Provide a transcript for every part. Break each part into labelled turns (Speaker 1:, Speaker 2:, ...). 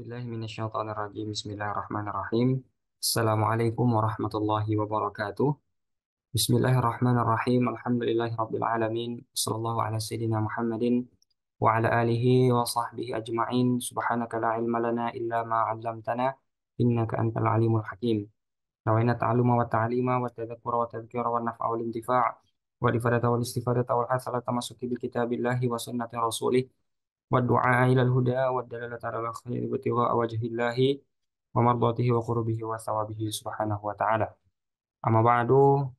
Speaker 1: billahi minasyaitonir rajim. Bismillahirrahmanirrahim. Assalamualaikum warahmatullahi wabarakatuh. Bismillahirrahmanirrahim. Alhamdulillahirabbil alamin. Sallallahu ala sayyidina Muhammadin wa ala alihi wa sahbihi ajma'in. Subhanaka la ilma lana illa ma 'allamtana innaka antal alimul hakim. Nawaina ta'alluma wa ta'lima wa tadhakkura wa tadhkira wa naf'a wal intifa' wa ifadata wal istifadata wal hasanata tamassuki bi kitabillahi wa sunnati rasulih والدعاء إلى الهدى والدلالة على الخير وابتغاء وجه الله ومرضاته وقربه وثوابه سبحانه وتعالى. أما بعد،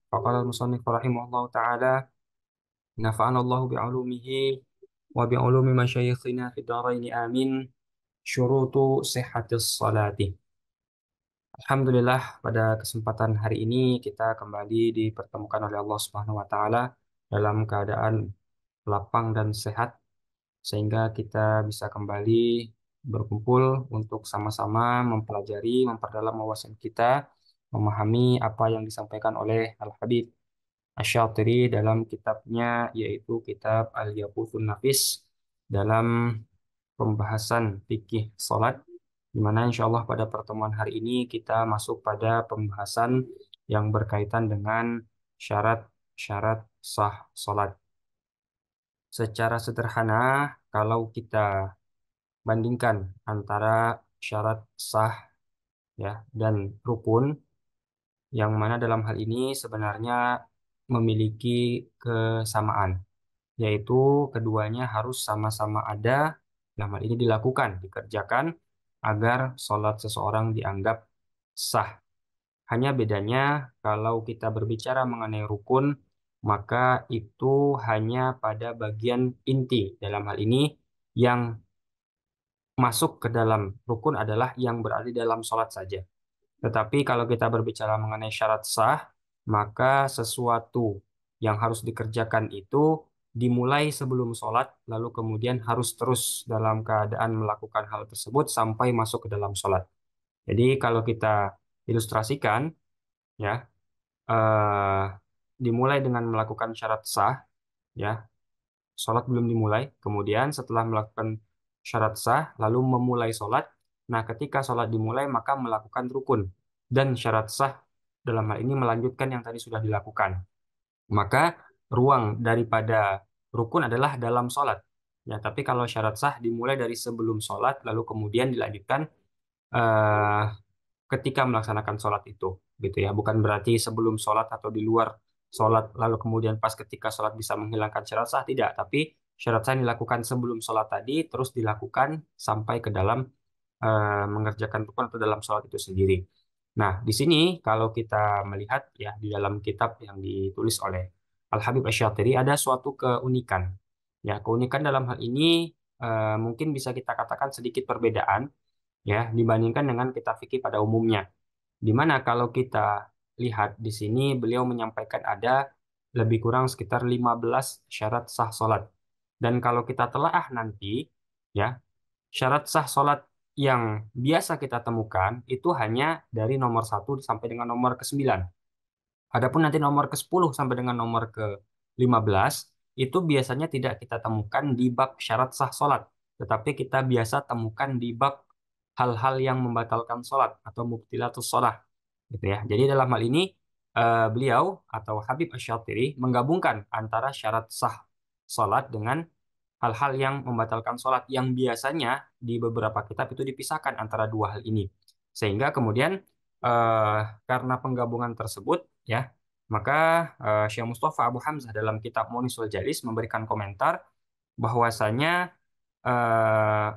Speaker 1: فقال المصنف رحمه الله تعالى: نفعنا الله بعلومه وبعلوم مشايخنا في الدارين آمين. شروط صحة الصلاة. Alhamdulillah, pada kesempatan hari ini kita kembali dipertemukan oleh Allah Subhanahu wa taala dalam keadaan lapang dan sehat, sehingga kita bisa kembali berkumpul untuk sama-sama mempelajari, memperdalam wawasan kita, memahami apa yang disampaikan oleh Al-Habib Asy-Syatiri dalam kitabnya, yaitu kitab Al-Yaquthun Nafis, dalam pembahasan fikih salat, di mana insya Allah pada pertemuan hari ini kita masuk pada pembahasan yang berkaitan dengan syarat-syarat sah salat. Secara sederhana, kalau kita bandingkan antara syarat sah ya dan rukun, yang mana dalam hal ini sebenarnya memiliki kesamaan, yaitu keduanya harus sama-sama ada, dalam hal ini dilakukan, dikerjakan agar sholat seseorang dianggap sah. Hanya bedanya kalau kita berbicara mengenai rukun, maka itu hanya pada bagian inti. Dalam hal ini, yang masuk ke dalam rukun adalah yang berada dalam sholat saja. Tetapi kalau kita berbicara mengenai syarat sah, maka sesuatu yang harus dikerjakan itu dimulai sebelum sholat, lalu kemudian harus terus dalam keadaan melakukan hal tersebut sampai masuk ke dalam sholat. Jadi kalau kita ilustrasikan, ya, eh, dimulai dengan melakukan syarat sah, ya, sholat belum dimulai, kemudian setelah melakukan syarat sah, lalu memulai sholat. Nah, ketika sholat dimulai, maka melakukan rukun. Dan syarat sah dalam hal ini melanjutkan yang tadi sudah dilakukan. Maka ruang daripada rukun adalah dalam sholat. Ya, tapi kalau syarat sah dimulai dari sebelum sholat, lalu kemudian dilanjutkan eh, ketika melaksanakan sholat itu, gitu ya. Bukan berarti sebelum sholat atau di luar sholat, lalu kemudian pas ketika sholat bisa menghilangkan syarat sah, tidak. Tapi syarat sah dilakukan sebelum sholat tadi, terus dilakukan sampai ke dalam mengerjakan rukun atau dalam sholat itu sendiri. Nah, di sini kalau kita melihat ya di dalam kitab yang ditulis oleh Al-Habib Asy-Syatiri ada suatu keunikan. Ya, keunikan dalam hal ini mungkin bisa kita katakan sedikit perbedaan ya dibandingkan dengan kitab fikih pada umumnya. Di mana kalau kita lihat di sini beliau menyampaikan ada lebih kurang sekitar 15 syarat sah salat. Dan kalau kita telaah nanti ya, syarat sah salat yang biasa kita temukan itu hanya dari nomor 1 sampai dengan nomor ke-9. Adapun nanti nomor ke-10 sampai dengan nomor ke-15 itu biasanya tidak kita temukan di bab syarat sah salat, tetapi kita biasa temukan di bab hal-hal yang membatalkan salat atau mubtilatus shalah, gitu ya. Jadi dalam hal ini beliau atau Habib Asy-Syatiri menggabungkan antara syarat sah salat dengan hal-hal yang membatalkan sholat yang biasanya di beberapa kitab itu dipisahkan antara dua hal ini. Sehingga kemudian eh, karena penggabungan tersebut ya, maka Syekh Mustafa Abu Hamzah dalam kitab Munisul Jalis memberikan komentar bahwasanya eh,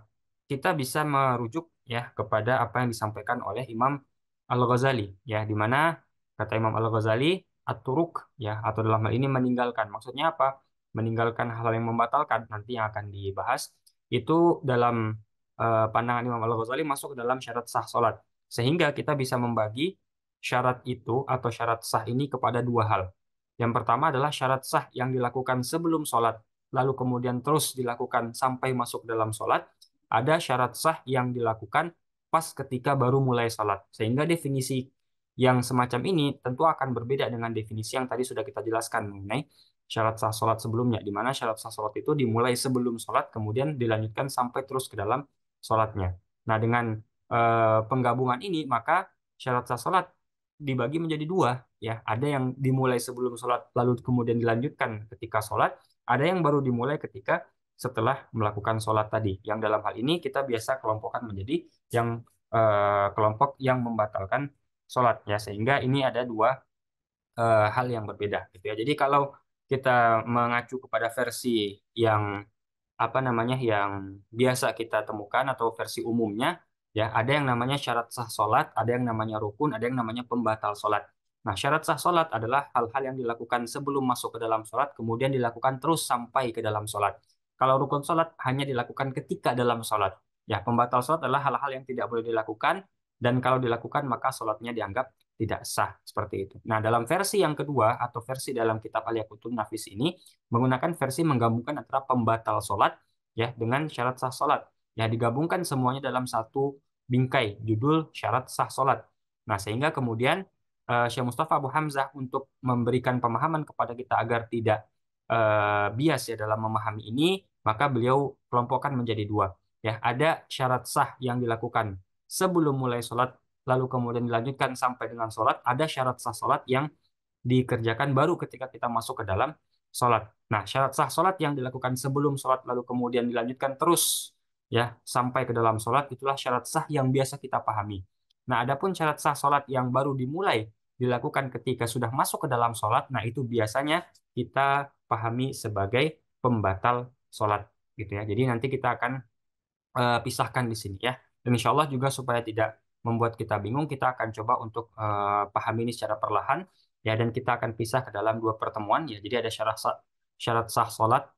Speaker 1: kita bisa merujuk ya kepada apa yang disampaikan oleh Imam Al-Ghazali ya, di mana kata Imam Al-Ghazali at-turuk ya, atau dalam hal ini meninggalkan. Maksudnya apa? Meninggalkan hal yang membatalkan nanti yang akan dibahas itu dalam pandangan Imam Al-Ghazali masuk ke dalam syarat sah salat. Sehingga kita bisa membagi syarat itu atau syarat sah ini kepada dua hal. Yang pertama adalah syarat sah yang dilakukan sebelum sholat, lalu kemudian terus dilakukan sampai masuk dalam sholat. Ada syarat sah yang dilakukan pas ketika baru mulai sholat. Sehingga definisi yang semacam ini tentu akan berbeda dengan definisi yang tadi sudah kita jelaskan mengenai syarat sah sholat sebelumnya, di mana syarat sah sholat itu dimulai sebelum sholat, kemudian dilanjutkan sampai terus ke dalam sholatnya. Nah, dengan penggabungan ini maka syarat sah sholat dibagi menjadi dua, ya. Ada yang dimulai sebelum sholat lalu kemudian dilanjutkan ketika sholat, ada yang baru dimulai ketika setelah melakukan sholat tadi. Yang dalam hal ini kita biasa kelompokkan menjadi yang kelompok yang membatalkan sholat, ya. Sehingga ini ada dua hal yang berbeda gitu ya. Jadi kalau kita mengacu kepada versi yang apa namanya yang biasa kita temukan atau versi umumnya, ya, ada yang namanya syarat sah sholat, ada yang namanya rukun, ada yang namanya pembatal sholat. Nah, syarat sah sholat adalah hal-hal yang dilakukan sebelum masuk ke dalam sholat kemudian dilakukan terus sampai ke dalam sholat. Kalau rukun sholat hanya dilakukan ketika dalam sholat. Ya, pembatal sholat adalah hal-hal yang tidak boleh dilakukan, dan kalau dilakukan maka sholatnya dianggap tidak sah, seperti itu. Nah, dalam versi yang kedua atau versi dalam kitab Al-Yaqutun Nafis ini menggunakan versi menggabungkan antara pembatal sholat, ya, dengan syarat sah sholat. Ya, digabungkan semuanya dalam satu bingkai judul syarat sah sholat. Nah, sehingga kemudian Syekh Mustafa Abu Hamzah untuk memberikan pemahaman kepada kita agar tidak bias ya dalam memahami ini, maka beliau kelompokkan menjadi dua. Ya, ada syarat sah yang dilakukan sebelum mulai sholat lalu kemudian dilanjutkan sampai dengan sholat. Ada syarat sah sholat yang dikerjakan baru ketika kita masuk ke dalam sholat. Nah, syarat sah sholat yang dilakukan sebelum sholat lalu kemudian dilanjutkan terus, ya, sampai ke dalam sholat, itulah syarat sah yang biasa kita pahami. Nah, adapun syarat sah sholat yang baru dimulai dilakukan ketika sudah masuk ke dalam sholat, nah itu biasanya kita pahami sebagai pembatal sholat gitu ya. Jadi nanti kita akan pisahkan di sini ya. Dan insya Allah juga supaya tidak membuat kita bingung, kita akan coba untuk pahami ini secara perlahan ya, dan kita akan pisah ke dalam dua pertemuan ya. Jadi ada syarat sah sholat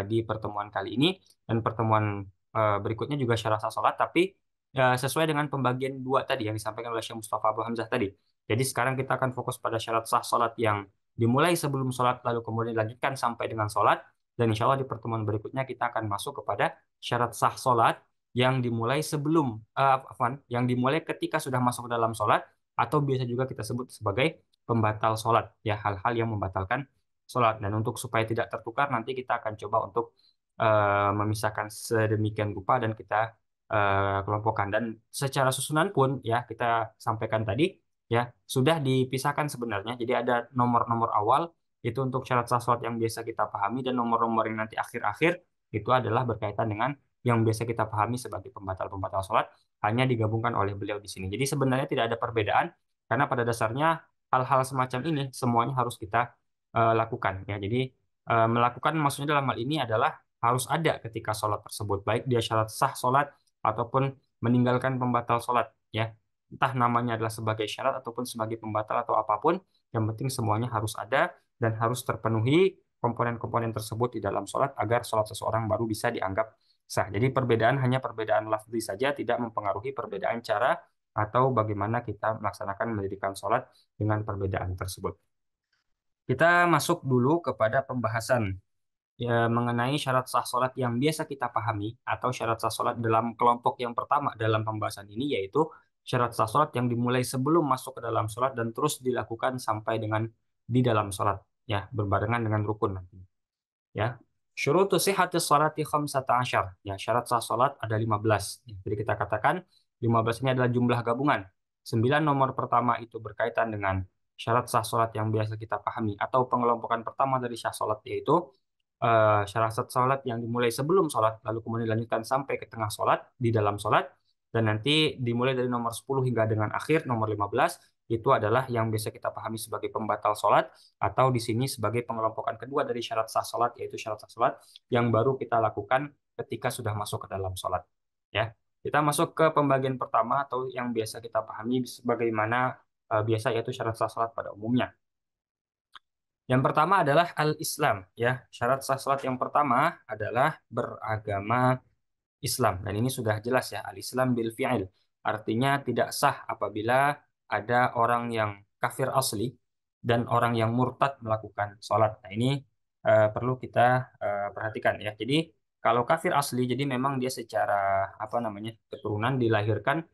Speaker 1: di pertemuan kali ini, dan pertemuan berikutnya juga syarat sah sholat, tapi sesuai dengan pembagian dua tadi yang disampaikan oleh Syekh Mustafa Abu Hamzah tadi. Jadi sekarang kita akan fokus pada syarat sah sholat yang dimulai sebelum sholat lalu kemudian dilanjutkan sampai dengan sholat, dan insya Allah di pertemuan berikutnya kita akan masuk kepada syarat sah sholat yang dimulai sebelum, yang dimulai ketika sudah masuk ke dalam sholat, atau biasa juga kita sebut sebagai pembatal sholat, ya, hal-hal yang membatalkan sholat. Dan untuk supaya tidak tertukar, nanti kita akan coba untuk memisahkan sedemikian rupa dan kita kelompokkan. Dan secara susunan pun, ya, kita sampaikan tadi, ya, sudah dipisahkan sebenarnya. Jadi ada nomor-nomor awal itu untuk syarat sah sholat yang biasa kita pahami, dan nomor-nomor yang nanti akhir-akhir itu adalah berkaitan dengan yang biasa kita pahami sebagai pembatal-pembatal sholat, hanya digabungkan oleh beliau di sini. Jadi sebenarnya tidak ada perbedaan, karena pada dasarnya hal-hal semacam ini semuanya harus kita lakukan. Ya, jadi melakukan maksudnya dalam hal ini adalah harus ada ketika sholat tersebut, baik dia syarat sah sholat ataupun meninggalkan pembatal sholat. Ya, entah namanya adalah sebagai syarat ataupun sebagai pembatal atau apapun, yang penting semuanya harus ada dan harus terpenuhi komponen-komponen tersebut di dalam sholat agar sholat seseorang baru bisa dianggap sah. Jadi perbedaan hanya perbedaan lafzi saja, tidak mempengaruhi perbedaan cara atau bagaimana kita melaksanakan mendirikan sholat dengan perbedaan tersebut. Kita masuk dulu kepada pembahasan ya, mengenai syarat sah sholat yang biasa kita pahami atau syarat sah sholat dalam kelompok yang pertama dalam pembahasan ini, yaitu syarat sah sholat yang dimulai sebelum masuk ke dalam sholat dan terus dilakukan sampai dengan di dalam sholat, ya, berbarengan dengan rukun nanti. Ya, syurutu sihhatis sholati khamsata asyar. Ya, syarat sah sholat ada 15. Ya, jadi kita katakan 15 ini adalah jumlah gabungan. 9 nomor pertama itu berkaitan dengan syarat sah sholat yang biasa kita pahami atau pengelompokan pertama dari sah sholat, yaitu syarat sah sholat yang dimulai sebelum sholat lalu kemudian dilanjutkan sampai ke tengah sholat, di dalam sholat, dan nanti dimulai dari nomor 10 hingga dengan akhir nomor 15 itu adalah yang biasa kita pahami sebagai pembatal sholat, atau di sini sebagai pengelompokan kedua dari syarat sah sholat, yaitu syarat sah sholat yang baru kita lakukan ketika sudah masuk ke dalam sholat. Ya, kita masuk ke pembagian pertama atau yang biasa kita pahami sebagaimana biasa, yaitu syarat sah sholat pada umumnya. Yang pertama adalah al-Islam, ya. Syarat sah sholat yang pertama adalah beragama Islam, dan ini sudah jelas ya, al-Islam bil fi'il. Artinya tidak sah apabila ada orang yang kafir asli dan orang yang murtad melakukan sholat. Nah, ini perlu kita perhatikan ya. Jadi kalau kafir asli, jadi memang dia secara apa namanya keturunan dilahirkan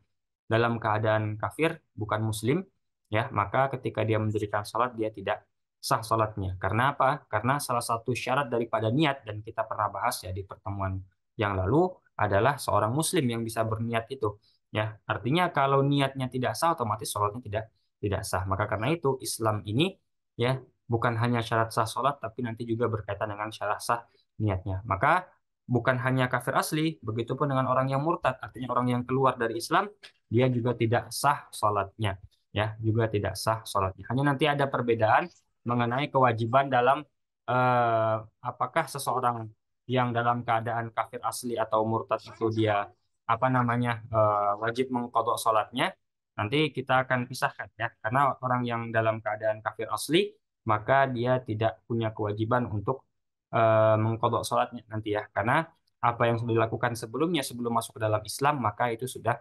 Speaker 1: dalam keadaan kafir, bukan muslim, ya, maka ketika dia mendirikan sholat dia tidak sah sholatnya. Karena apa? Karena salah satu syarat daripada niat, dan kita pernah bahas ya di pertemuan yang lalu, adalah seorang muslim yang bisa berniat itu. Ya, artinya kalau niatnya tidak sah, otomatis sholatnya tidak sah. Maka karena itu Islam ini ya bukan hanya syarat sah sholat, tapi nanti juga berkaitan dengan syarat sah niatnya. Maka bukan hanya kafir asli, begitupun dengan orang yang murtad, artinya orang yang keluar dari Islam, dia juga tidak sah sholatnya. Ya, juga tidak sah sholatnya. Hanya nanti ada perbedaan mengenai kewajiban dalam eh, apakah seseorang yang dalam keadaan kafir asli atau murtad itu dia apa namanya wajib mengqadha sholatnya. Nanti kita akan pisahkan ya, karena orang yang dalam keadaan kafir asli maka dia tidak punya kewajiban untuk mengqadha sholatnya nanti ya, karena apa yang sudah dilakukan sebelumnya sebelum masuk ke dalam Islam maka itu sudah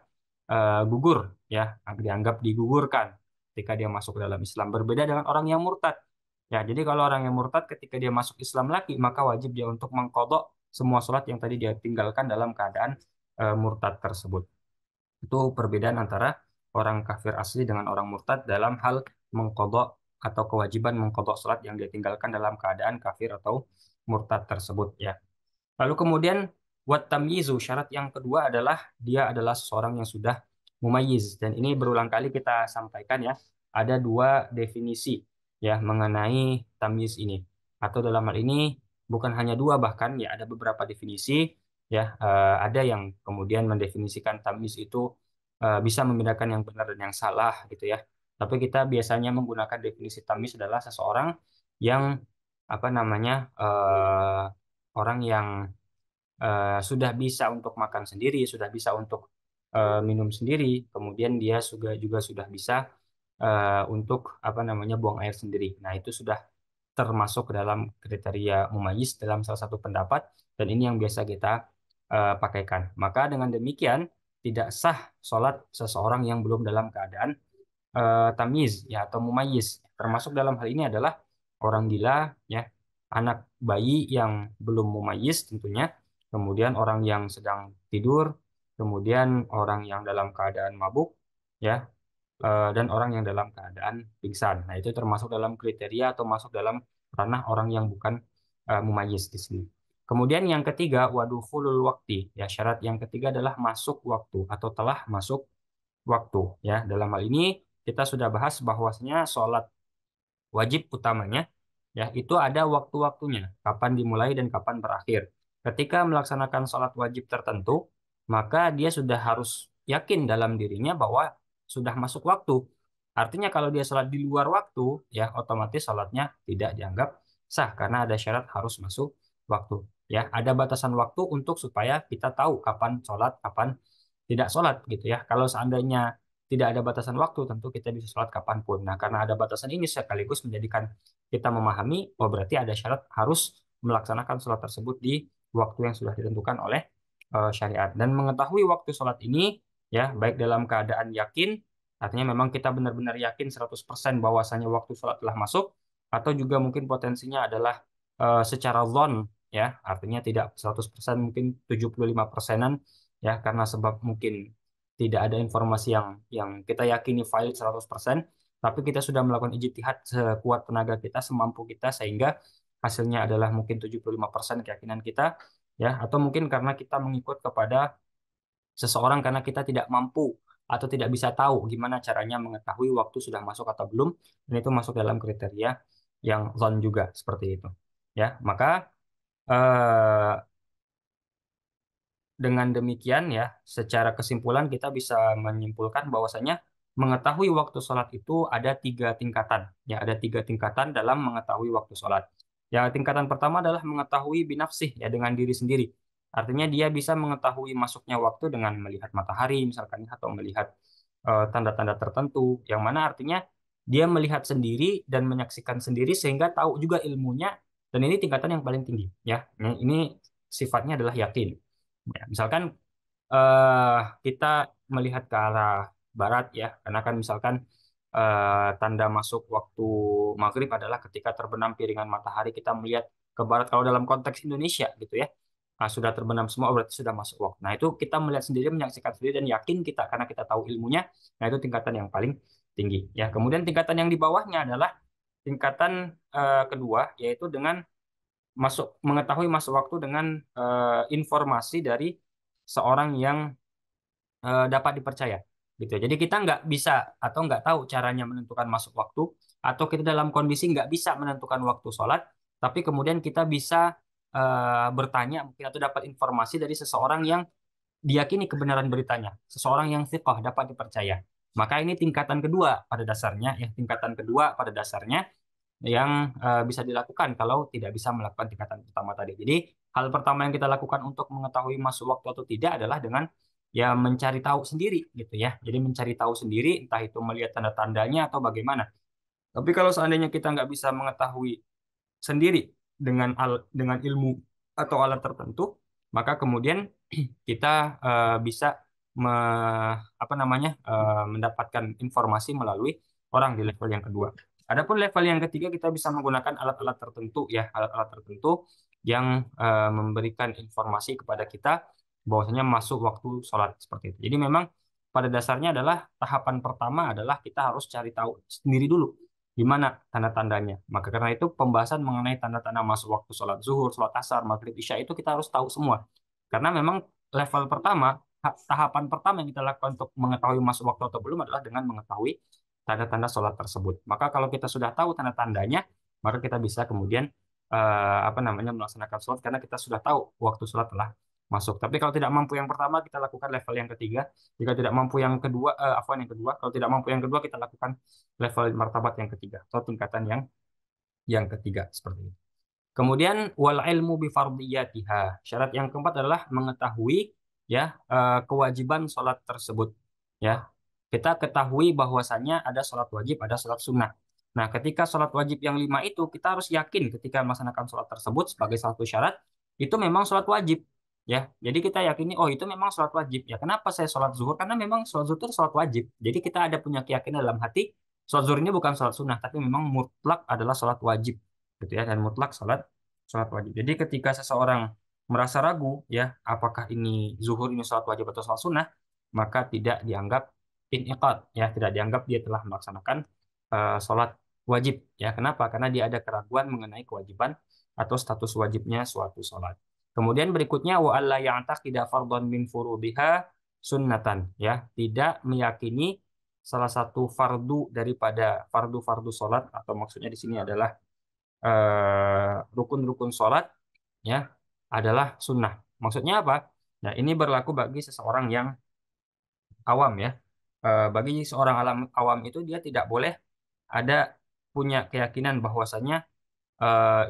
Speaker 1: gugur ya, dianggap digugurkan ketika dia masuk ke dalam Islam. Berbeda dengan orang yang murtad. Ya, jadi kalau orang yang murtad ketika dia masuk Islam lagi, maka wajib dia untuk mengkodok semua sholat yang tadi dia tinggalkan dalam keadaan murtad tersebut. Itu perbedaan antara orang kafir asli dengan orang murtad dalam hal mengkodok atau kewajiban mengkodok sholat yang dia tinggalkan dalam keadaan kafir atau murtad tersebut. Ya. Lalu kemudian buat tamyizu, syarat yang kedua adalah dia adalah seseorang yang sudah mumayyiz. Dan ini berulang kali kita sampaikan ya, ada dua definisi ya mengenai tamyiz ini. Atau dalam hal ini bukan hanya dua, bahkan ya ada beberapa definisi ya. Ada yang kemudian mendefinisikan tamyiz itu bisa membedakan yang benar dan yang salah gitu ya. Tapi kita biasanya menggunakan definisi tamyiz adalah seseorang yang apa namanya orang yang sudah bisa untuk makan sendiri, sudah bisa untuk minum sendiri, kemudian dia juga sudah bisa untuk apa namanya buang air sendiri. Nah, itu sudah termasuk ke dalam kriteria mumayyiz dalam salah satu pendapat, dan ini yang biasa kita pakaikan. Maka dengan demikian tidak sah sholat seseorang yang belum dalam keadaan tamyiz ya atau mumayyiz. Termasuk dalam hal ini adalah orang gila ya, anak bayi yang belum mumayyiz tentunya, kemudian orang yang sedang tidur, kemudian orang yang dalam keadaan mabuk ya, dan orang yang dalam keadaan pingsan. Nah, itu termasuk dalam kriteria atau masuk dalam ranah orang yang bukan mumayyiz di sini. Kemudian yang ketiga, wadukhulul wakti. Ya, syarat yang ketiga adalah masuk waktu atau telah masuk waktu. Ya, dalam hal ini kita sudah bahas bahwasanya sholat wajib utamanya ya itu ada waktu-waktunya, kapan dimulai dan kapan berakhir. Ketika melaksanakan sholat wajib tertentu, maka dia sudah harus yakin dalam dirinya bahwa sudah masuk waktu. Artinya kalau dia sholat di luar waktu, ya otomatis sholatnya tidak dianggap sah karena ada syarat harus masuk waktu. Ya, ada batasan waktu untuk supaya kita tahu kapan sholat, kapan tidak sholat gitu ya. Kalau seandainya tidak ada batasan waktu, tentu kita bisa sholat kapanpun. Nah, karena ada batasan ini sekaligus menjadikan kita memahami, oh berarti ada syarat harus melaksanakan sholat tersebut di waktu yang sudah ditentukan oleh syariat. Dan mengetahui waktu sholat ini, ya baik dalam keadaan yakin, artinya memang kita benar-benar yakin 100% bahwasanya waktu sholat telah masuk, atau juga mungkin potensinya adalah secara zon, ya artinya tidak 100%, mungkin 75%-an, ya karena sebab mungkin tidak ada informasi yang kita yakini valid 100%, tapi kita sudah melakukan ijtihad sekuat tenaga kita, semampu kita, sehingga hasilnya adalah mungkin 75% keyakinan kita, ya, atau mungkin karena kita mengikut kepada seseorang karena kita tidak mampu atau tidak bisa tahu gimana caranya mengetahui waktu sudah masuk atau belum, dan itu masuk dalam kriteria yang zon juga seperti itu. Ya, maka eh, dengan demikian ya, secara kesimpulan kita bisa menyimpulkan bahwasanya mengetahui waktu sholat itu ada tiga tingkatan. Ya, ada tiga tingkatan dalam mengetahui waktu sholat. Ya, tingkatan pertama adalah mengetahui binafsih, ya dengan diri sendiri. Artinya dia bisa mengetahui masuknya waktu dengan melihat matahari misalkan atau melihat tanda-tanda tertentu, yang mana artinya dia melihat sendiri dan menyaksikan sendiri sehingga tahu juga ilmunya, dan ini tingkatan yang paling tinggi. Ya, ini sifatnya adalah yakin. Ya, misalkan eh, kita melihat ke arah barat ya, karena kan misalkan tanda masuk waktu maghrib adalah ketika terbenam piringan matahari, kita melihat ke barat. Kalau dalam konteks Indonesia gitu ya, sudah terbenam semua berarti sudah masuk waktu. Nah, itu kita melihat sendiri, menyaksikan sendiri dan yakin kita karena kita tahu ilmunya. Nah, itu tingkatan yang paling tinggi. Ya, kemudian tingkatan yang di bawahnya adalah tingkatan kedua, yaitu dengan mengetahui masuk waktu dengan informasi dari seorang yang dapat dipercaya gitu. Jadi kita nggak bisa atau nggak tahu caranya menentukan masuk waktu, atau kita dalam kondisi nggak bisa menentukan waktu sholat, tapi kemudian kita bisa bertanya mungkin atau dapat informasi dari seseorang yang diyakini kebenaran beritanya, seseorang yang thiqah dapat dipercaya. Maka ini tingkatan kedua pada dasarnya, ya tingkatan kedua pada dasarnya yang bisa dilakukan kalau tidak bisa melakukan tingkatan pertama tadi. Jadi hal pertama yang kita lakukan untuk mengetahui masuk waktu atau tidak adalah dengan ya mencari tahu sendiri gitu ya. Jadi mencari tahu sendiri, entah itu melihat tanda-tandanya atau bagaimana. Tapi kalau seandainya kita nggak bisa mengetahui sendiri dengan ilmu atau alat tertentu, maka kemudian kita bisa mendapatkan informasi melalui orang di level yang kedua. Adapun level yang ketiga kita bisa menggunakan alat-alat tertentu ya, alat-alat tertentu yang memberikan informasi kepada kita bahwasanya masuk waktu sholat seperti itu. Jadi memang pada dasarnya adalah tahapan pertama adalah kita harus cari tahu sendiri dulu gimana tanda-tandanya. Maka karena itu pembahasan mengenai tanda-tanda masuk waktu sholat zuhur, sholat asar, maghrib, isya itu kita harus tahu semua. Karena memang level pertama, tahapan pertama yang kita lakukan untuk mengetahui masuk waktu atau belum adalah dengan mengetahui tanda-tanda sholat tersebut. Maka kalau kita sudah tahu tanda-tandanya, maka kita bisa kemudian melaksanakan sholat karena kita sudah tahu waktu sholat telah masuk. Tapi kalau tidak mampu yang pertama, kita lakukan level yang ketiga. Jika tidak mampu yang kedua, yang kedua. Kalau tidak mampu yang kedua, kita lakukan level martabat yang ketiga atau tingkatan yang ketiga seperti itu. Kemudian wal ilmu bi fardiyatiha. Syarat yang keempat adalah mengetahui ya kewajiban sholat tersebut. Ya, kita ketahui bahwasannya ada sholat wajib, ada sholat sunnah. Nah, ketika sholat wajib yang lima itu kita harus yakin ketika melaksanakan sholat tersebut sebagai satu syarat itu memang sholat wajib. Ya, jadi kita yakini oh itu memang sholat wajib. Ya, kenapa saya sholat zuhur? Karena memang sholat zuhur itu sholat wajib. Jadi kita ada punya keyakinan dalam hati sholat zuhur ini bukan sholat sunnah, tapi memang mutlak adalah sholat wajib gitu ya, dan mutlak sholat wajib. Jadi ketika seseorang merasa ragu ya apakah ini zuhur ini sholat wajib atau sholat sunnah, maka tidak dianggap iniqad ya, tidak dianggap dia telah melaksanakan sholat wajib ya. Kenapa? Karena dia ada keraguan mengenai kewajiban atau status wajibnya suatu sholat. Kemudian berikutnya wa alla ya'taqida fardhan min furudiha sunnatan ya, tidak meyakini salah satu fardu daripada fardu-fardu sholat, atau maksudnya di sini adalah rukun-rukun sholat ya adalah sunnah. Maksudnya apa? Nah, ini berlaku bagi seseorang yang awam ya. Bagi seorang awam itu dia tidak boleh ada punya keyakinan bahwasannya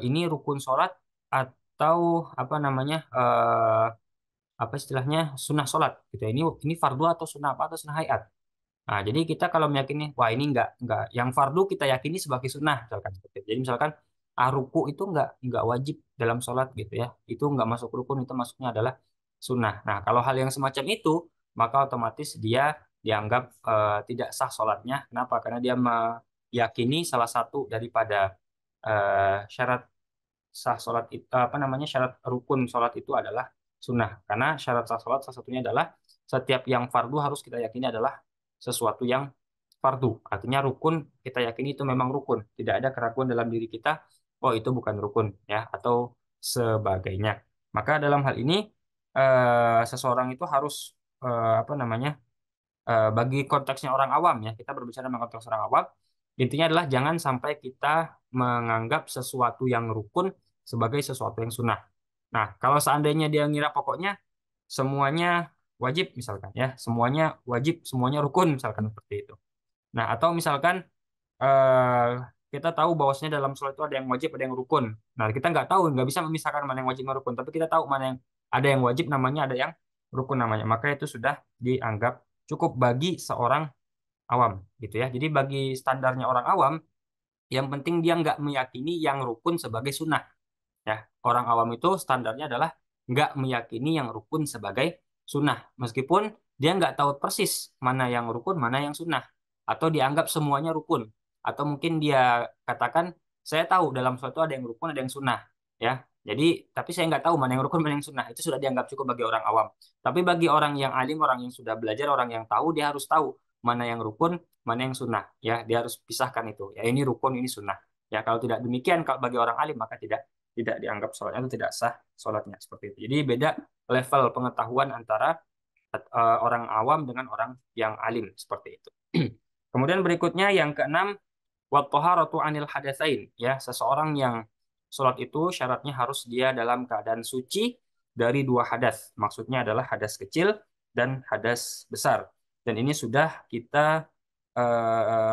Speaker 1: ini rukun sholat atau apa istilahnya sunnah sholat gitu. Ini fardu atau sunnah apa atau sunnah hayat. Nah, jadi kita kalau meyakini, wah ini enggak, yang fardu kita yakini sebagai sunnah, misalkan seperti itu. Jadi misalkan ruku itu enggak wajib dalam sholat gitu ya, itu enggak masuk rukun, itu masuknya adalah sunnah. Nah, kalau hal yang semacam itu, maka otomatis dia dianggap tidak sah sholatnya. Kenapa? Karena dia meyakini salah satu daripada syarat sah sholat itu syarat rukun sholat itu adalah sunnah. Karena syarat sah sholat salah satunya adalah setiap yang fardu harus kita yakini adalah sesuatu yang fardu. Artinya rukun kita yakini itu memang rukun. Tidak ada keraguan dalam diri kita, oh itu bukan rukun ya atau sebagainya. Maka dalam hal ini seseorang itu harus bagi konteksnya orang awam ya, kita berbicara tentang konteks orang awam, intinya adalah jangan sampai kita menganggap sesuatu yang rukun sebagai sesuatu yang sunnah. Nah, kalau seandainya dia ngira pokoknya semuanya wajib misalkan ya, semuanya wajib, semuanya rukun misalkan seperti itu. Nah, atau misalkan eh, kita tahu bahwasanya dalam sholat itu ada yang wajib, ada yang rukun. Nah, kita nggak bisa memisahkan mana yang wajib dan rukun, tapi kita tahu mana yang ada yang wajib namanya, ada yang rukun namanya. Maka itu sudah dianggap cukup bagi seorang awam, gitu ya. Jadi bagi standarnya orang awam, yang penting dia nggak meyakini yang rukun sebagai sunnah. Ya, orang awam itu standarnya adalah nggak meyakini yang rukun sebagai sunnah, meskipun dia nggak tahu persis mana yang rukun, mana yang sunnah, atau dianggap semuanya rukun, atau mungkin dia katakan saya tahu dalam suatu ada yang rukun, ada yang sunnah, ya. Jadi, tapi saya nggak tahu mana yang rukun, mana yang sunnah. Itu sudah dianggap cukup bagi orang awam. Tapi bagi orang yang alim, orang yang sudah belajar, orang yang tahu, dia harus tahu mana yang rukun, mana yang sunnah. Ya, dia harus pisahkan itu. Ya, ini rukun, ini sunnah. Ya, kalau tidak demikian, kalau bagi orang alim maka tidak tidak dianggap sholatnya itu tidak sah sholatnya seperti itu. Jadi beda level pengetahuan antara orang awam dengan orang yang alim seperti itu. Kemudian berikutnya yang keenam, wa taharatu anil hadatsain, ya, seseorang yang sholat itu syaratnya harus dia dalam keadaan suci dari dua hadas. Maksudnya adalah hadas kecil dan hadas besar. Dan ini sudah kita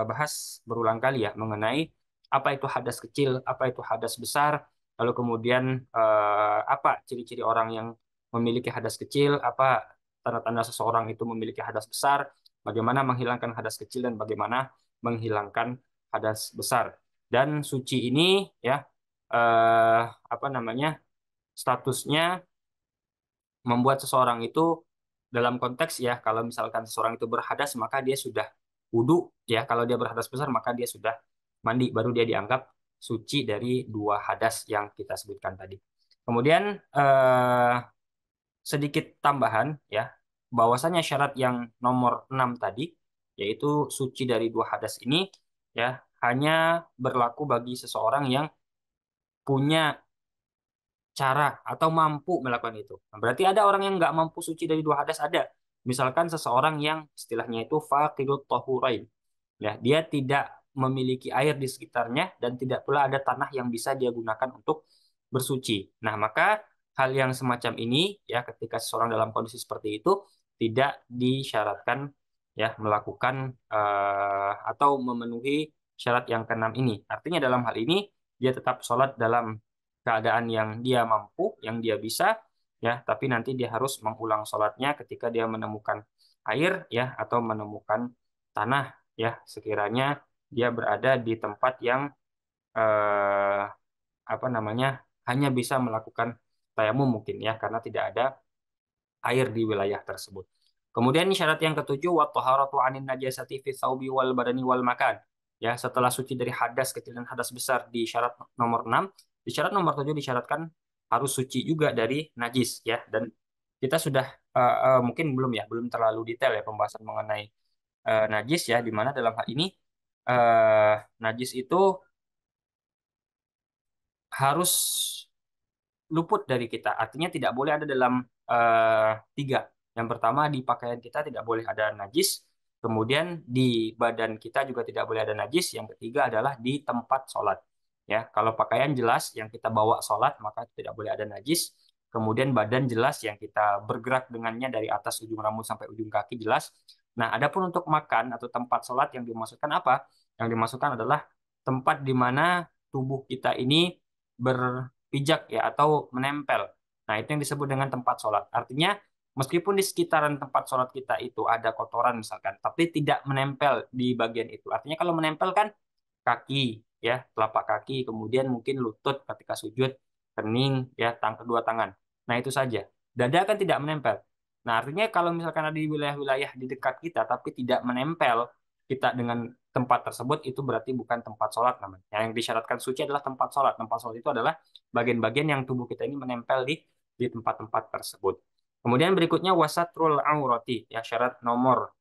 Speaker 1: bahas berulang kali ya mengenai apa itu hadas kecil, apa itu hadas besar, lalu kemudian apa ciri-ciri orang yang memiliki hadas kecil, apa tanda-tanda seseorang itu memiliki hadas besar, bagaimana menghilangkan hadas kecil dan bagaimana menghilangkan hadas besar. Dan suci ini ya apa namanya statusnya membuat seseorang itu dalam konteks ya kalau misalkan seseorang itu berhadas maka dia sudah wudhu ya, kalau dia berhadas besar maka dia sudah mandi baru dia dianggap suci dari dua hadas yang kita sebutkan tadi. Kemudian sedikit tambahan ya, bahwasanya syarat yang nomor 6 tadi yaitu suci dari dua hadas ini ya hanya berlaku bagi seseorang yang punya cara atau mampu melakukan itu. Nah, berarti ada orang yang nggak mampu suci dari dua hadas, ada. Misalkan seseorang yang istilahnya itu faqidut tahurain. Ya, dia tidak memiliki air di sekitarnya dan tidak pula ada tanah yang bisa dia gunakan untuk bersuci. Nah, maka hal yang semacam ini ya ketika seseorang dalam kondisi seperti itu tidak disyaratkan ya melakukan atau memenuhi syarat yang keenam ini. Artinya dalam hal ini dia tetap sholat dalam keadaan yang dia mampu, yang dia bisa, ya, tapi nanti dia harus mengulang sholatnya ketika dia menemukan air, ya, atau menemukan tanah, ya, sekiranya dia berada di tempat yang eh, apa namanya hanya bisa melakukan tayamum mungkin, ya, karena tidak ada air di wilayah tersebut. Kemudian syarat yang ketujuh, wa taharatu anin najasati fi thawbi wal badani wal makan. Ya, setelah suci dari hadas kecil dan hadas besar di syarat nomor 6, di syarat nomor 7 disyaratkan harus suci juga dari najis ya. Dan kita sudah mungkin belum ya, belum terlalu detail ya pembahasan mengenai najis ya, di mana dalam hal ini najis itu harus luput dari kita. Artinya tidak boleh ada dalam tiga. Yang pertama di pakaian kita tidak boleh ada najis. Kemudian di badan kita juga tidak boleh ada najis. Yang ketiga adalah di tempat sholat. Ya, kalau pakaian jelas yang kita bawa sholat maka tidak boleh ada najis. Kemudian badan jelas yang kita bergerak dengannya dari atas ujung rambut sampai ujung kaki jelas. Nah, adapun untuk makan atau tempat sholat yang dimaksudkan apa? Yang dimaksudkan adalah tempat di mana tubuh kita ini pijak ya atau menempel. Nah, itu yang disebut dengan tempat sholat. Artinya, meskipun di sekitaran tempat sholat kita itu ada kotoran misalkan, tapi tidak menempel di bagian itu. Artinya kalau menempel kan kaki, ya, telapak kaki, kemudian mungkin lutut ketika sujud, kening, ya, kedua tangan. Nah, itu saja. Dada kan tidak menempel. Nah, artinya kalau misalkan ada di wilayah-wilayah di dekat kita, tapi tidak menempel kita dengan tempat tersebut, itu berarti bukan tempat sholat namanya. Yang disyaratkan suci adalah tempat sholat. Tempat sholat itu adalah bagian-bagian yang tubuh kita ini menempel di tempat-tempat tersebut. Kemudian berikutnya wasatrul aurati, ya, syarat nomor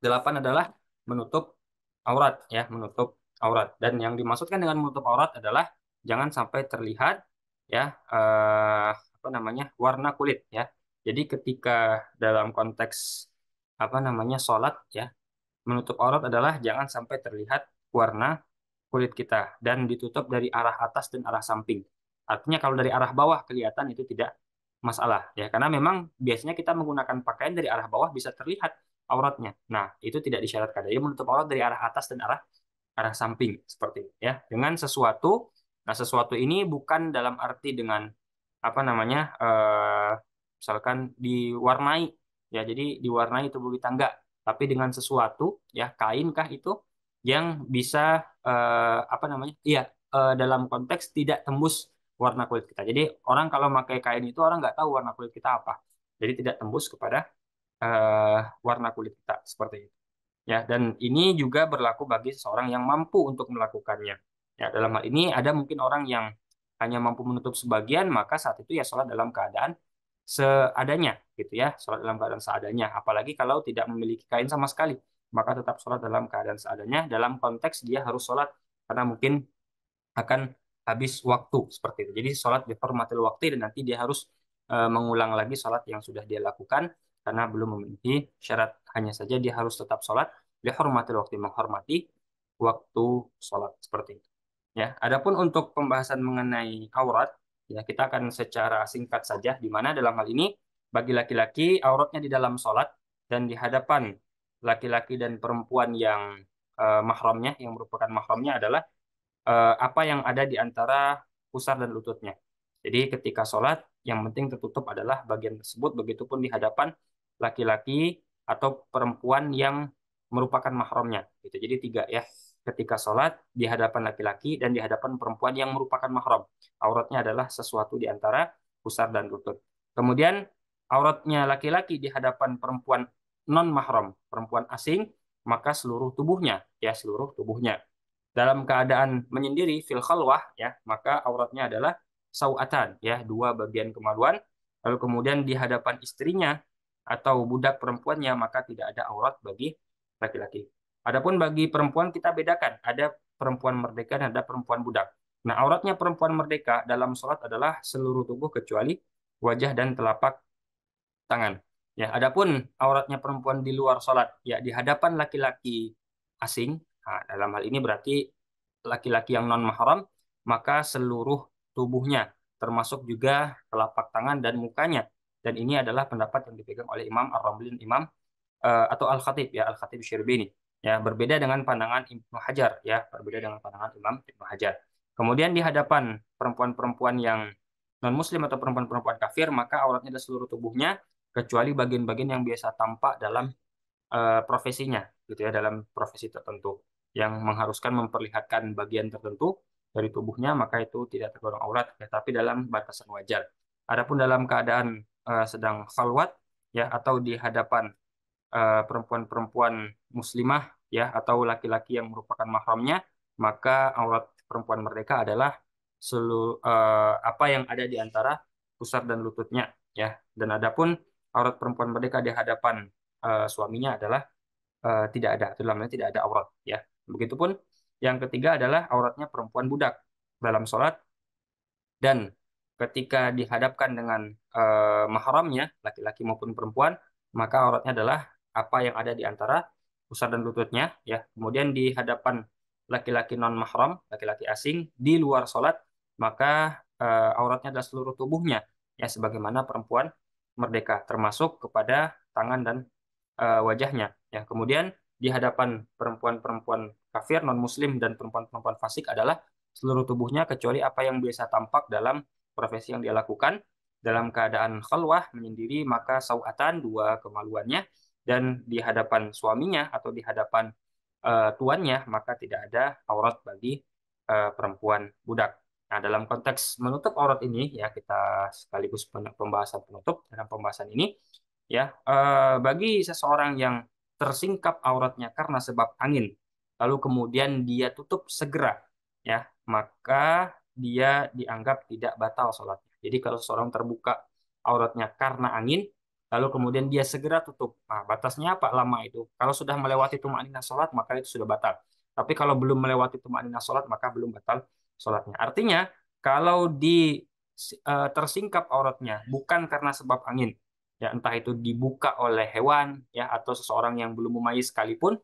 Speaker 1: 8 adalah menutup aurat ya, menutup aurat. Dan yang dimaksudkan dengan menutup aurat adalah jangan sampai terlihat ya apa namanya warna kulit ya. Jadi ketika dalam konteks apa namanya sholat ya, menutup aurat adalah jangan sampai terlihat warna kulit kita dan ditutup dari arah atas dan arah samping. Artinya kalau dari arah bawah kelihatan itu tidak masalah ya, karena memang biasanya kita menggunakan pakaian dari arah bawah bisa terlihat auratnya. Nah, itu tidak disyaratkan. Jadi menutup aurat dari arah atas dan arah arah samping seperti itu ya. Dengan sesuatu, nah sesuatu ini bukan dalam arti dengan apa namanya misalkan diwarnai ya. Jadi diwarnai tubuh kita enggak, tapi dengan sesuatu ya, kain kah itu yang bisa apa namanya? Iya, dalam konteks tidak tembus warna kulit kita. Jadi orang kalau pakai kain itu orang nggak tahu warna kulit kita apa. Jadi tidak tembus kepada warna kulit kita seperti itu. Ya, dan ini juga berlaku bagi seseorang yang mampu untuk melakukannya. Ya, dalam hal ini ada mungkin orang yang hanya mampu menutup sebagian, maka saat itu ya sholat dalam keadaan seadanya, gitu ya, sholat dalam keadaan seadanya. Apalagi kalau tidak memiliki kain sama sekali, maka tetap sholat dalam keadaan seadanya. Dalam konteks dia harus sholat karena mungkin akan habis waktu seperti itu. Jadi sholat dihormatil waktu dan nanti dia harus mengulang lagi sholat yang sudah dia lakukan karena belum memenuhi syarat. Hanya saja dia harus tetap sholat dihormatil waktu, menghormati waktu sholat seperti itu. Ya, adapun untuk pembahasan mengenai aurat, ya kita akan secara singkat saja, di mana dalam hal ini bagi laki-laki auratnya di dalam sholat dan di hadapan laki-laki dan perempuan yang mahramnya, yang merupakan mahramnya adalah apa yang ada di antara pusar dan lututnya. Jadi ketika sholat, yang penting tertutup adalah bagian tersebut, begitupun di hadapan laki-laki atau perempuan yang merupakan mahramnya. Gitu. Jadi tiga ya, ketika sholat, di hadapan laki-laki dan di hadapan perempuan yang merupakan mahram. Auratnya adalah sesuatu di antara pusar dan lutut. Kemudian auratnya laki-laki di hadapan perempuan non-mahram, perempuan asing, maka seluruh tubuhnya, ya seluruh tubuhnya dalam keadaan menyendiri fil khalwah ya maka auratnya adalah sauatan ya dua bagian kemaluan lalu kemudian di hadapan istrinya atau budak perempuannya maka tidak ada aurat bagi laki-laki. Adapun bagi perempuan kita bedakan ada perempuan merdeka dan ada perempuan budak. Nah, auratnya perempuan merdeka dalam sholat adalah seluruh tubuh kecuali wajah dan telapak tangan. Ya, adapun auratnya perempuan di luar sholat, ya di hadapan laki-laki asing, nah, dalam hal ini berarti laki-laki yang non mahram, maka seluruh tubuhnya, termasuk juga telapak tangan dan mukanya. Dan ini adalah pendapat yang dipegang oleh Imam Ar-Ramli, Imam atau Al-Khatib ya Al-Khatib Syirbini. Ya, berbeda dengan pandangan Ibnu Hajar ya, berbeda dengan pandangan Imam Ibnu Hajar. Kemudian di hadapan perempuan-perempuan yang non muslim atau perempuan-perempuan kafir, maka auratnya adalah seluruh tubuhnya kecuali bagian-bagian yang biasa tampak dalam profesinya gitu ya, dalam profesi tertentu yang mengharuskan memperlihatkan bagian tertentu dari tubuhnya, maka itu tidak tergolong aurat ya, tapi dalam batasan wajar. Adapun dalam keadaan sedang khalwat ya atau di hadapan perempuan-perempuan muslimah ya atau laki-laki yang merupakan mahramnya, maka aurat perempuan merdeka adalah seluruh apa yang ada di antara pusar dan lututnya ya. Dan adapun aurat perempuan merdeka di hadapan suaminya adalah tidak ada, itu namanya tidak ada aurat ya. Begitupun yang ketiga adalah auratnya perempuan budak dalam sholat dan ketika dihadapkan dengan mahramnya, laki-laki maupun perempuan, maka auratnya adalah apa yang ada di antara pusar dan lututnya, ya. Kemudian di hadapan laki-laki non mahram, laki-laki asing di luar sholat, maka auratnya adalah seluruh tubuhnya, ya, sebagaimana perempuan merdeka, termasuk kepada tangan dan wajahnya. Ya, kemudian di hadapan perempuan-perempuan kafir, non-muslim dan perempuan-perempuan fasik adalah seluruh tubuhnya kecuali apa yang biasa tampak dalam profesi yang dia lakukan. Dalam keadaan khalwah menyendiri maka sauatan dua kemaluannya dan di hadapan suaminya atau di hadapan tuannya maka tidak ada aurat bagi perempuan budak. Nah, dalam konteks menutup aurat ini ya kita sekaligus pembahasan penutup dalam pembahasan ini ya bagi seseorang yang tersingkap auratnya karena sebab angin lalu kemudian dia tutup segera ya maka dia dianggap tidak batal sholatnya. Jadi kalau seseorang terbuka auratnya karena angin lalu kemudian dia segera tutup, nah batasnya apa lama itu? Kalau sudah melewati tumaninah sholat maka itu sudah batal, tapi kalau belum melewati tumaninah sholat maka belum batal sholatnya. Artinya kalau tersingkap auratnya bukan karena sebab angin ya entah itu dibuka oleh hewan ya atau seseorang yang belum mumayyiz sekalipun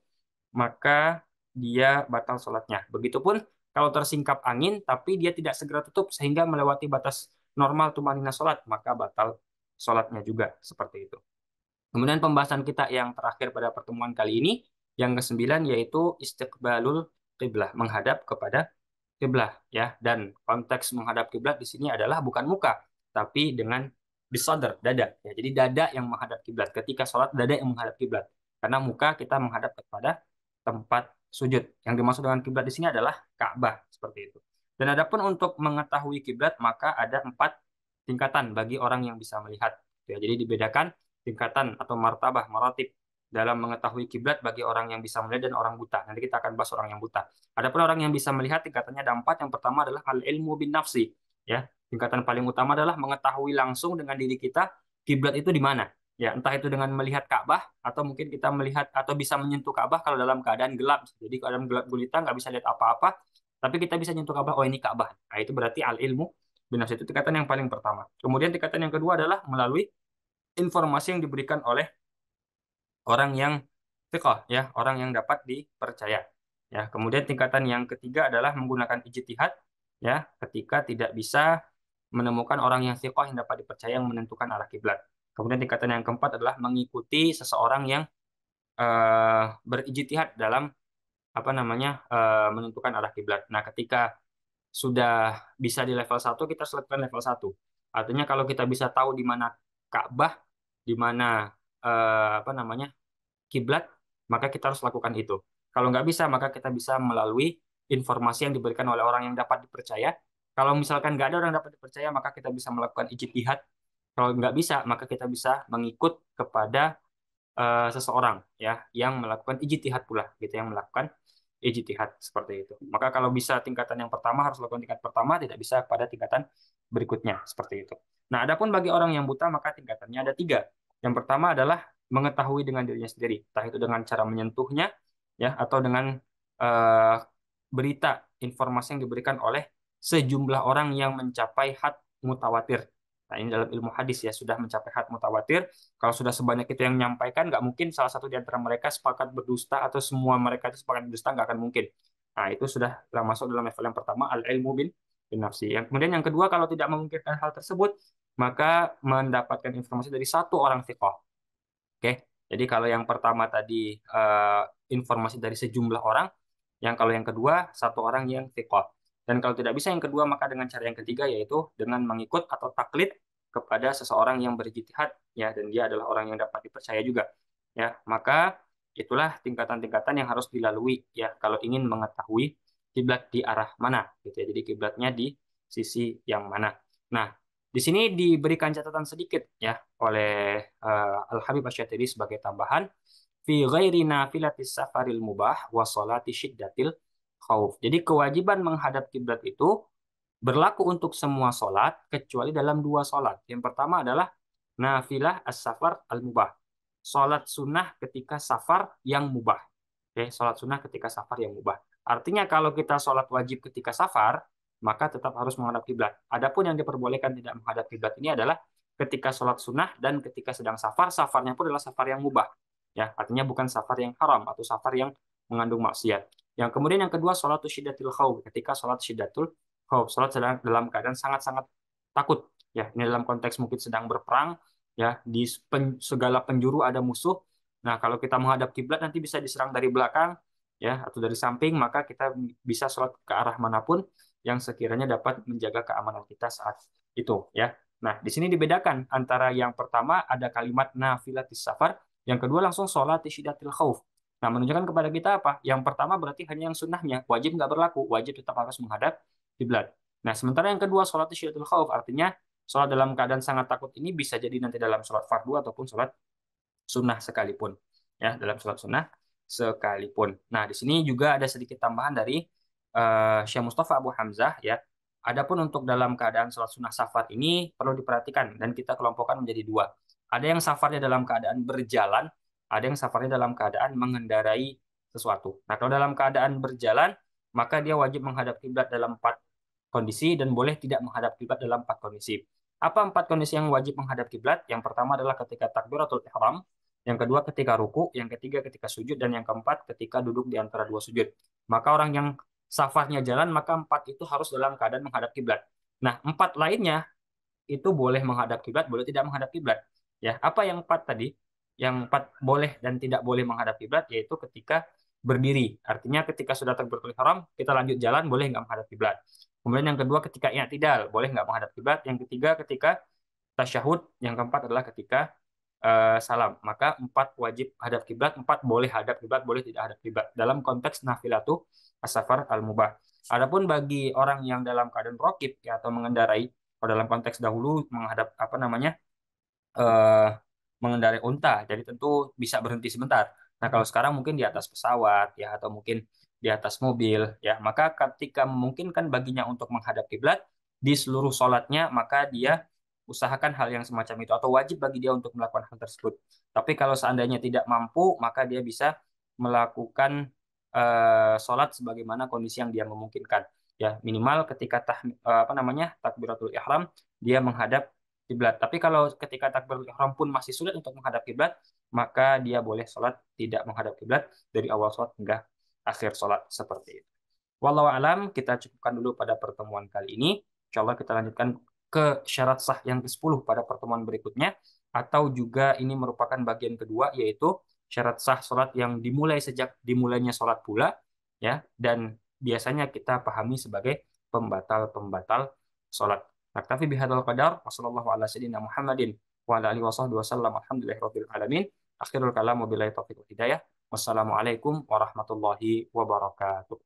Speaker 1: maka dia batal sholatnya. Begitupun kalau tersingkap angin tapi dia tidak segera tutup sehingga melewati batas normal tumanina sholat maka batal sholatnya juga seperti itu. Kemudian pembahasan kita yang terakhir pada pertemuan kali ini yang kesembilan yaitu istiqbalul qiblah, menghadap kepada kiblat ya, dan konteks menghadap kiblat di sini adalah bukan muka tapi dengan bisadr, dada ya. Jadi dada yang menghadap kiblat ketika sholat, dada yang menghadap kiblat karena muka kita menghadap kepada tempat sujud. Yang dimaksud dengan kiblat di sini adalah Ka'bah seperti itu. Dan adapun untuk mengetahui kiblat maka ada 4 tingkatan bagi orang yang bisa melihat ya. Jadi dibedakan tingkatan atau martabah maratib dalam mengetahui kiblat bagi orang yang bisa melihat dan orang buta. Nanti kita akan bahas orang yang buta. Adapun orang yang bisa melihat tingkatannya ada 4. Yang pertama adalah al ilmu bin nafsi. Ya, tingkatan paling utama adalah mengetahui langsung dengan diri kita kiblat itu di mana. Ya, entah itu dengan melihat Ka'bah atau mungkin kita melihat atau bisa menyentuh Ka'bah kalau dalam keadaan gelap. Jadi kalau dalam gelap gulita nggak bisa lihat apa-apa. tapi kita bisa nyentuh Ka'bah, oh ini Ka'bah. Nah, itu berarti al-ilmu binafsi, itu tingkatan yang paling pertama. Kemudian tingkatan yang kedua adalah melalui informasi yang diberikan oleh orang yang thiqah, ya, orang yang dapat dipercaya. Ya, kemudian tingkatan yang ketiga adalah menggunakan ijtihad, ya, ketika tidak bisa menemukan orang yang thiqah yang dapat dipercaya yang menentukan arah kiblat. Kemudian tingkatan yang keempat adalah mengikuti seseorang yang berijtihad dalam apa namanya menentukan arah kiblat. Nah, ketika sudah bisa di level satu, kita harus lakukan level satu. Artinya kalau kita bisa tahu di mana Ka'bah, di mana apa namanya kiblat, maka kita harus lakukan itu. Kalau nggak bisa, maka kita bisa melalui informasi yang diberikan oleh orang yang dapat dipercaya. Kalau misalkan nggak ada orang yang dapat dipercaya, maka kita bisa melakukan ijtihad. Kalau nggak bisa, maka kita bisa mengikut kepada seseorang, ya, yang melakukan ijtihad pula, gitu, yang melakukan ijtihad seperti itu. Maka kalau bisa tingkatan yang pertama harus lakukan tingkat pertama, tidak bisa pada tingkatan berikutnya seperti itu. Nah, adapun bagi orang yang buta maka tingkatannya ada tiga. Yang pertama adalah mengetahui dengan dirinya sendiri, entah itu dengan cara menyentuhnya, ya, atau dengan eh, berita informasi yang diberikan oleh sejumlah orang yang mencapai had mutawatir. Nah, ini dalam ilmu hadis ya, sudah mencapai had mutawatir. Kalau sudah sebanyak itu yang menyampaikan, nggak mungkin salah satu di antara mereka sepakat berdusta atau semua mereka itu sepakat berdusta, nggak akan mungkin. Nah, itu sudah masuk dalam level yang pertama, al-ilmu bin nafsi. Yang kemudian yang kedua, kalau tidak memungkinkan hal tersebut, maka mendapatkan informasi dari satu orang thiqah. Oke, jadi kalau yang pertama tadi eh, informasi dari sejumlah orang, yang kalau yang kedua satu orang yang thiqah. Dan kalau tidak bisa yang kedua, maka dengan cara yang ketiga yaitu dengan mengikut atau taklid kepada seseorang yang berijtihad, ya, dan dia adalah orang yang dapat dipercaya juga. Ya, maka itulah tingkatan-tingkatan yang harus dilalui ya kalau ingin mengetahui kiblat di arah mana gitu ya. Jadi kiblatnya di sisi yang mana. Nah, di sini diberikan catatan sedikit ya oleh Al-Habib Asy-Syatiri sebagai tambahan fi ghairi nafilatis safaril mubah wa salati syiddatil khauf. Jadi kewajiban menghadap kiblat itu berlaku untuk semua solat kecuali dalam dua solat. Yang pertama adalah nafilah as-safar al-mubah. Solat sunnah ketika safar yang mubah. Oke, solat sunnah ketika safar yang mubah. Artinya kalau kita solat wajib ketika safar, maka tetap harus menghadap kiblat. Adapun yang diperbolehkan tidak menghadap kiblat ini adalah ketika solat sunnah dan ketika sedang safar, safarnya pun adalah safar yang mubah. Ya, artinya bukan safar yang haram atau safar yang mengandung maksiat. Yang kemudian yang kedua, solat syiddatul khauf. Ketika solat syiddatul khauf, solat sedang dalam keadaan sangat-sangat takut. Ya, ini dalam konteks mungkin sedang berperang, ya, di segala penjuru ada musuh. Nah, kalau kita menghadap kiblat nanti bisa diserang dari belakang, ya, atau dari samping, maka kita bisa sholat ke arah manapun yang sekiranya dapat menjaga keamanan kita saat itu, ya. Nah, di sini dibedakan antara yang pertama ada kalimat nafilatis safar, yang kedua langsung sholat syiddatil khauf. Nah, menunjukkan kepada kita apa? Yang pertama berarti hanya yang sunnahnya, wajib nggak berlaku, wajib tetap harus menghadap kiblat. Nah, sementara yang kedua sholat syiddatil khauf, artinya sholat dalam keadaan sangat takut ini bisa jadi nanti dalam sholat fardu ataupun sholat sunnah sekalipun, ya, dalam sholat sunnah sekalipun. Nah, di sini juga ada sedikit tambahan dari Syekh Mustafa Abu Hamzah, ya. Adapun untuk dalam keadaan sholat sunnah safar ini perlu diperhatikan dan kita kelompokkan menjadi dua. Ada yang safarnya dalam keadaan berjalan, ada yang safarnya dalam keadaan mengendarai sesuatu. Nah, kalau dalam keadaan berjalan, maka dia wajib menghadap kiblat dalam empat kondisi dan boleh tidak menghadap kiblat dalam empat kondisi. Apa empat kondisi yang wajib menghadap kiblat? Yang pertama adalah ketika takbiratul ihram, yang kedua ketika ruku, yang ketiga ketika sujud, dan yang keempat ketika duduk di antara dua sujud. Maka orang yang safarnya jalan, maka empat itu harus dalam keadaan menghadap kiblat. Nah, empat lainnya itu boleh menghadap kiblat, boleh tidak menghadap kiblat. Ya, apa yang empat tadi? Yang empat boleh dan tidak boleh menghadap kiblat yaitu ketika berdiri. Artinya ketika sudah takbiratul ihram, kita lanjut jalan boleh nggak menghadap kiblat. Kemudian yang kedua ketika i'tidal, boleh nggak menghadap kiblat. Yang ketiga ketika tasyahud, yang keempat adalah ketika salam. Maka empat wajib hadap kiblat, empat boleh hadap kiblat, boleh tidak hadap kiblat dalam konteks nafilatu as-safar al-mubah. Adapun bagi orang yang dalam keadaan rokib ya, atau mengendarai, kalau dalam konteks dahulu menghadap apa namanya eh, mengendarai unta, jadi tentu bisa berhenti sebentar. Nah, kalau sekarang mungkin di atas pesawat ya atau mungkin di atas mobil ya, maka ketika memungkinkan baginya untuk menghadap kiblat di seluruh sholatnya, maka dia usahakan hal yang semacam itu atau wajib bagi dia untuk melakukan hal tersebut. Tapi kalau seandainya tidak mampu, maka dia bisa melakukan sholat sebagaimana kondisi yang dia memungkinkan. Ya, minimal ketika takbiratul ihram dia menghadap kiblat. Tapi kalau ketika takbiratul ihram pun masih sulit untuk menghadap kiblat, maka dia boleh sholat tidak menghadap kiblat dari awal sholat hingga akhir sholat seperti itu. Wallahu alam, kita cukupkan dulu pada pertemuan kali ini. Insya Allah kita lanjutkan ke syarat sah yang ke-10 pada pertemuan berikutnya. Atau juga ini merupakan bagian kedua, yaitu syarat sah sholat yang dimulai sejak dimulainya sholat pula, ya, dan biasanya kita pahami sebagai pembatal-pembatal sholat. Naktafi bihadzal qadar, wasallallahu ala sayyidina Muhammadin wa ala alihi wasallam, alhamdulillahirabbil alamin. Akhirul kalam, wabillahi taufiq wal hidayah. Wassalamualaikum warahmatullahi wabarakatuh.